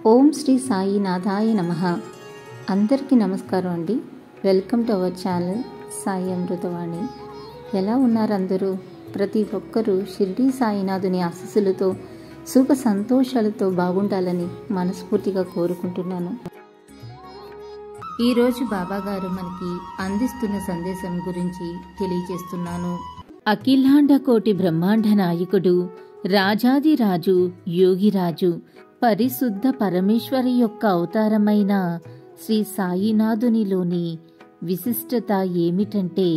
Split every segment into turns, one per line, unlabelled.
ఓం శ్రీ సాయినాథాయ నమః. అందరికీ నమస్కారం అండి. Welcome to our channel Sai Amruthavani. ఎలా ఉన్నారు అందరూ? ప్రతి ఒక్కరూ షిరిడి సాయినాథుని ఆశీస్సులతో సుఖ సంతోషాలతో బాగుండాలని మనస్ఫూర్తిగా కోరుకుంటున్నాను. ఈరోజు బాబాగారు మనకి అందిస్తున్న సందేశం గురించి తెలియజేస్తున్నాను. అఖిలాండ కోటి బ్రహ్మాండ నాయకుడు, రాజాదిరాజు, యోగిరాజు, పరిశుద్ధ పరమేశ్వరి యొక్క అవతారమైన శ్రీ సాయినాథునిలోని విశిష్టత ఏమిటంటే,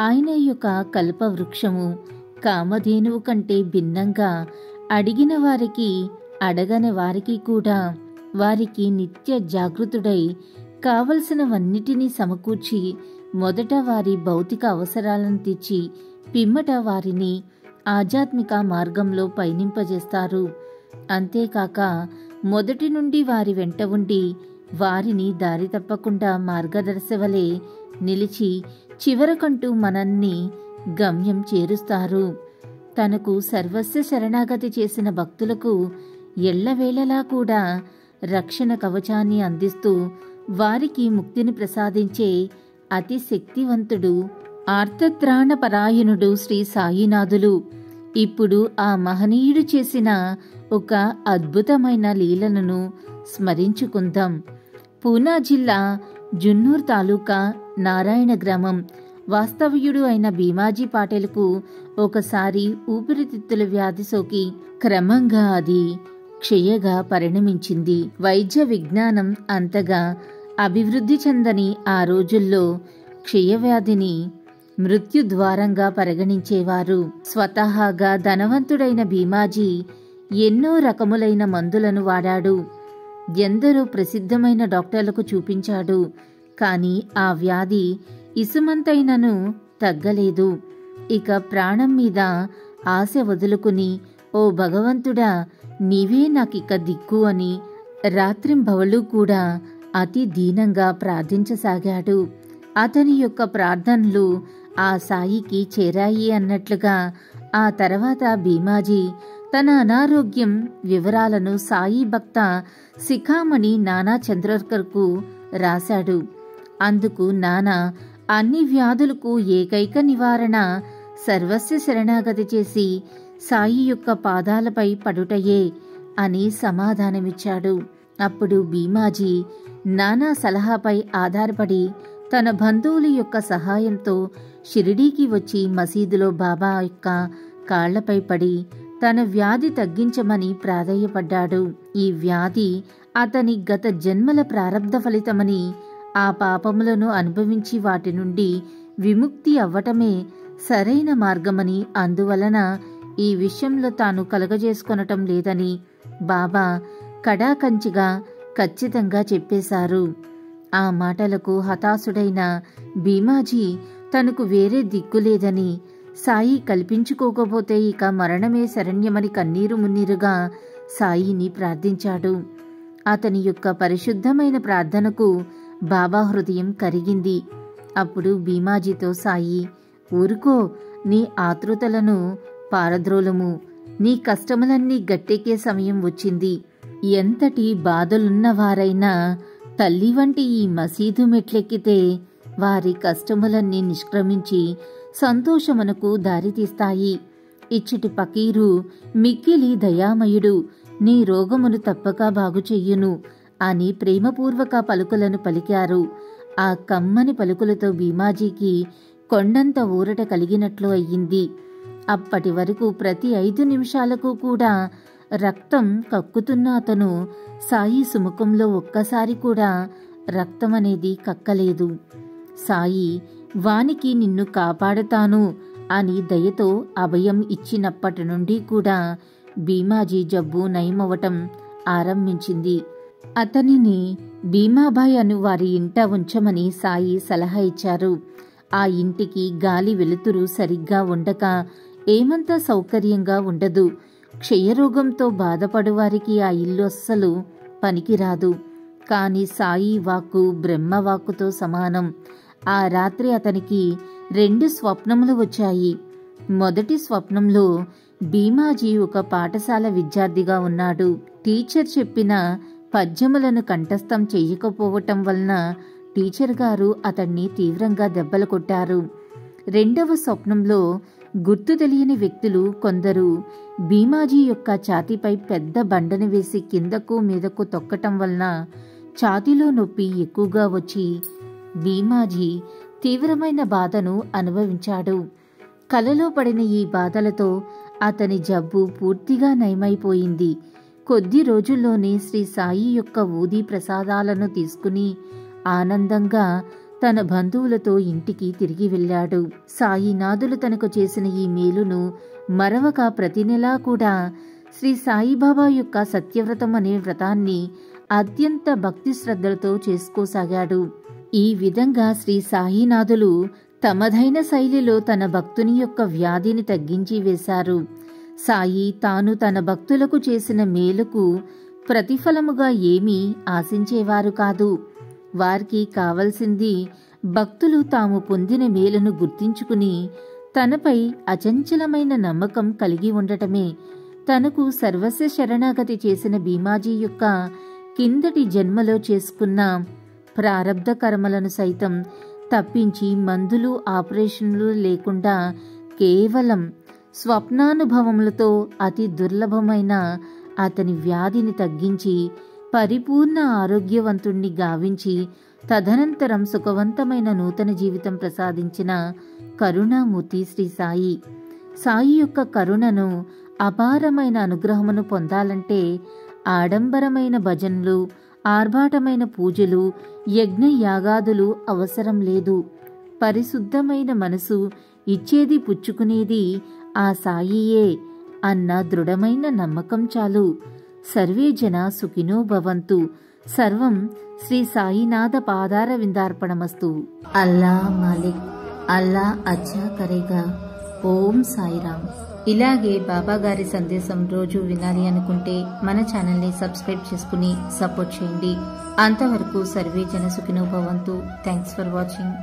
ఆయన యొక్క కల్పవృక్షము కామధేనువు కంటే భిన్నంగా అడిగిన వారికి, అడగని వారికి కూడా వారికి నిత్య జాగృతుడై కావలసినవన్నిటినీ సమకూర్చి మొదట వారి భౌతిక అవసరాలను తీర్చి పిమ్మట వారిని ఆధ్యాత్మిక మార్గంలో పయనింపజేస్తారు. అంతేకాక మొదటి నుండి వారి వెంట ఉండి వారిని దారి తప్పకుండా మార్గదర్శవలే నిలిచి చివరకంటూ మనల్ని గమ్యం చేరుస్తారు. తనకు సర్వస్వ శరణాగతి చేసిన భక్తులకు ఎల్లవేళలా కూడా రక్షణ కవచాన్ని అందిస్తూ వారికి ముక్తిని ప్రసాదించే అతి శక్తివంతుడు, ఆర్తత్రాణపరాయణుడు శ్రీ సాయినాథులు. ఇప్పుడు ఆ మహనీయుడు చేసిన ఒక అద్భుతమైన లీలలను స్మరించుకుందాం. పూనా జిల్లా జున్నూర్ తాలూకా నారాయణ గ్రామం వాస్తవ్యుడు అయిన భీమాజీ పాటెలకు ఒకసారి ఊపిరితిత్తుల వ్యాధి సోకి క్రమంగా అది క్షయగా పరిణమించింది. వైద్య విజ్ఞానం అంతగా అభివృద్ధి చెందని ఆ రోజుల్లో క్షయవ్యాధిని మృత్యుద్వారంగా పరిగణించేవారు. స్వతహాగా ధనవంతుడైన భీమాజీ ఎన్నో రకములైన మందులను వాడాడు. ఎందరో ప్రసిద్ధమైన డాక్టర్లకు చూపించాడు. కాని ఆ వ్యాధి ఇసుమంతైనను తగ్గలేదు. ఇక ప్రాణం మీద ఆశ వదులుకుని, ఓ భగవంతుడా, నీవే నాకిక దిక్కు అని రాత్రింబవళ్ళు కూడా అతి దీనంగా ప్రార్థించసాగాడు. అతని యొక్క ప్రార్థనలు ఆ సాయికి చేరాయి అన్నట్లుగా ఆ తర్వాత భీమాజీ తన అనారోగ్యం వివరాలను సాయి భక్త శిఖామణి నానా చంద్రకర్కు రాశాడు. అందుకు నానా అన్ని వ్యాధులకు ఏకైక నివారణ సర్వస్వ శరణాగతి చేసి సాయి యొక్క పాదాలపై పడుటయే అని సమాధానమిచ్చాడు. అప్పుడు భీమాజీ నానా సలహాపై ఆధారపడి తన బంధువుల యొక్క సహాయంతో షిరిడీకి వచ్చి మసీదులో బాబా యొక్క కాళ్లపై పడి తన వ్యాధి తగ్గించమని ప్రాధేయపడ్డాడు. ఈ వ్యాధి అతని గత జన్మల ప్రారబ్ధ ఫలితమని, ఆ పాపములను అనుభవించి వాటి నుండి విముక్తి అవ్వటమే సరైన మార్గమని, అందువలన ఈ విషయంలో తాను కలగజేసుకొనటం లేదని బాబా కడాకంచిగా ఖచ్చితంగా చెప్పేశారు. ఆ మాటలకు హతాశుడైన భీమాజీ తనకు వేరే దిక్కులేదని, సాయి కల్పించుకోకపోతే ఇక మరణమే శరణ్యమని కన్నీరు మున్నీరుగా సాయిని ప్రార్థించాడు. అతని యొక్క పరిశుద్ధమైన ప్రార్థనకు బాబా హృదయం కరిగింది. అప్పుడు భీమాజీతో సాయి, ఊరుకో, నీ ఆతృతలను పారద్రోలము, నీ కష్టములన్నీ గట్టెక్కే సమయం వచ్చింది. ఎంతటి బాధలున్నవారైనా తల్లి వంటి ఈ మసీదు మెట్లెక్కితే వారి కష్టములన్నీ నిష్క్రమించి సంతోషమునకు దారితీస్తాయి. ఇచ్చటి పకీరు మిక్కిలి దయామయుడు, నీ రోగమును తప్పక బాగుచెయ్యును అని ప్రేమపూర్వక పలుకులను పలికారు. ఆ కమ్మని పలుకులతో భీమాజీకి కొండంత ఊరట కలిగినట్లు అయ్యింది. అప్పటి వరకు ప్రతి 5 నిమిషాలకు కూడా రక్తం కక్కుతున్న అతను సాయి సుముఖంలో ఒక్కసారి కూడా రక్తమనేది కక్కలేదు. సాయి వానికి నిన్ను కాపాడతాను అని దయతో అభయం ఇచ్చినప్పటి నుండి కూడా భీమాజీ జబ్బు నయమవటం ఆరంభించింది. అతనిని భీమాబాయ్ అను వారి ఇంట ఉంచమని సాయి సలహా ఇచ్చారు. ఆ ఇంటికి గాలి వెలుతురు సరిగ్గా ఉండక ఏమంత సౌకర్యంగా ఉండదు. క్షయరోగంతో బాధపడువారికి ఆ ఇల్లు అస్సలు పనికిరాదు. కాని సాయి వాక్కు బ్రహ్మవాక్కుతో సమానం. ఆ రాత్రి అతనికి 2 స్వప్నములు వచ్చాయి. మొదటి స్వప్నంలో భీమాజీ ఒక పాఠశాల విద్యార్థిగా ఉన్నాడు. టీచర్ చెప్పిన పద్యములను కంఠస్థం చెయ్యకపోవటం వలన టీచర్ గారు అతన్ని తీవ్రంగా దెబ్బలు కొట్టారు. రెండవ స్వప్నంలో గుర్తు తెలియని వ్యక్తులు కొందరు భీమాజీ యొక్క ఛాతీపై పెద్ద బండను వేసి కిందకు మీదకు తొక్కటం వలన ఛాతీలో నొప్పి ఎక్కువగా వచ్చి భీమాజీ తీవ్రమైన బాధను అనుభవించాడు. కలలో పడిన ఈ బాధలతో అతని జబ్బు పూర్తిగా నయమైపోయింది. కొద్ది రోజుల్లోనే శ్రీ సాయి యొక్క ఊదీ ప్రసాదాలను తీసుకుని ఆనందంగా తన బంధువులతో ఇంటికి తిరిగి వెళ్ళాడు. సాయినాథులు తనకు చేసిన ఈ మేలును మరవక ప్రతి నెలా కూడా శ్రీ సాయిబాబా యొక్క సత్యవ్రతం అనే వ్రతాన్ని అత్యంత భక్తి శ్రద్ధలతో చేసుకోసాగాడు. ఈ విధంగా శ్రీ సాయినాథులు తమదైన శైలిలో తన భక్తుని యొక్క వ్యాధిని తగ్గించి వేశారు. సాయి తాను తన భక్తులకు చేసిన మేలుకు ప్రతిఫలముగా ఏమీ ఆశించేవారు కాదు. వారికి కావలసింది భక్తులు తాము పొందిన మేలును గుర్తించుకుని తనపై అచంచలమైన నమ్మకం కలిగి ఉండటమే. తనకు సర్వస్వ శరణాగతి చేసిన భీమాజీ యొక్క కిందటి జన్మలో చేసుకున్న ప్రారబ్ధ కర్మలను సైతం తప్పించి మందులు ఆపరేషన్లు లేకుండా కేవలం స్వప్నానుభవములతో అతి దుర్లభమైన అతని వ్యాధిని తగ్గించి పరిపూర్ణ ఆరోగ్యవంతుణ్ణి గావించి తదనంతరం సుఖవంతమైన నూతన జీవితం ప్రసాదించిన కరుణామూర్తి శ్రీ సాయి. సాయి యొక్క కరుణను అపారమైన అనుగ్రహమును పొందాలంటే ఆడంబరమైన భజనలు, ఆర్భాటమైన పూజలు, యజ్ఞ యాగాదులు అవసరం లేదు. పరిశుద్ధమైన మనసు ఇచ్చేది పుచ్చుకునేది ఆ సాయియే అన్న దృఢమైన నమ్మకం చాలు. సర్వే జన సుఖినో భవంతు. సర్వం శ్రీ సాయినాథ పాదార విందార్పణమస్తు. అల్లా మాలిక్, అల్లా అచ్చా కరేగా. ఓం సాయిరామ్. ఇలాగే బాబా గారి సందేశం రోజు వినాలి అనుకుంటే మన ఛానల్ని సబ్స్క్రైబ్ చేసుకుని సపోర్ట్ చేయండి. అంతవరకు సర్వే జన సుఖినో భవంతు. Thanks for watching.